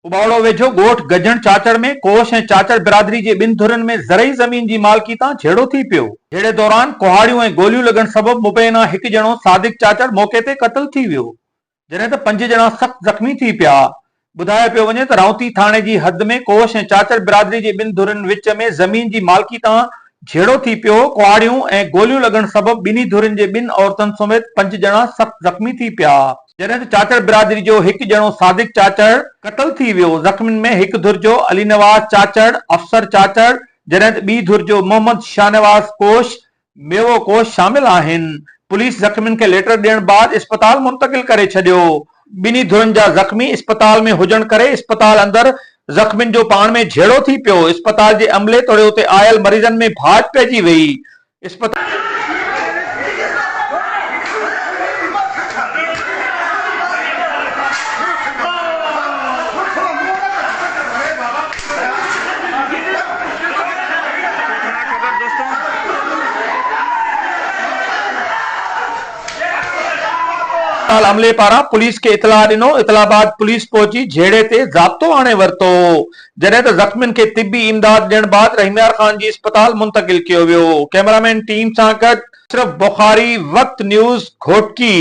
उबावड़ो वेझो ॻोठ गजण चाचड़ में कोश ऐं चाचड़ बिरादरी जे ॿिनि धुरनि में ज़रई ज़मीन जी मालकी तां झेड़ो थी पियो। झेड़े दौरान कुहाड़ियूं ऐं गोलियूं लॻण सबबि मुबैना हिकु ॼणो सादिक चाचड़ मौके ते क़त्ल थी वियो, जॾहिं त 5 ॼणा सख़्त ज़ख़्मी थी पिया। ॿुधायो पियो वञे त राउती थाणे जी हद में कोश ऐं चाचड़ बिरादरी जे ॿिनि धुरनि विच में ज़मीन जी मालकी तां झेड़ो थी पियो। कुहाड़ियूं ऐं गोलियूं लॻण सबबि ॿिन्ही धुरनि जे 2 औरतुनि समेत 5 ॼणा सख़्त ज़ख़्मी थी पिया, जॾहिं त चाचड़ बिरादरी जो हिकु ॼणो सादिक चाचड़ क़त्ल थी वियो। ज़ख़्मियुनि में हिकु धुर जो अली नवाज़ चाचड़, अफसर चाचड़, जॾहिं त ॿी धुर जो मोहम्मद शाहनवाज़ कोश, मेवो कोश शामिल आहिनि। पुलिस ज़ख़्मियुनि खे लेटर ॾियण बैदि इस्पताल मुंतक़िल करे छॾियो। ॿिन्ही धुरनि जा ज़ख़्मी इस्पताल में हुजण करे इस्पताल अंदरि ज़ख़्मियुनि जो पाण में झेड़ो थी पियो। इस्पताल जे अमले तोड़े उते आयल मरीज़नि में भाॼ पइजी वई। इस्पताल अमले पारां पुलिस खे इतला ॾिनो। इतला बाद पुलिस पहुची झेड़े ते ज़ाब्तो आणे वरितो, जॾहिं त ज़ख़्मियुनि खे तिबी इमदाद ॾियण बाद रहीमयार ख़ान जी इस्पताल मुंतक़िल कयो वियो। कैमरामैन टीम सां गॾु अशरफ बुखारी, वक्त न्यूज़, घोटकी।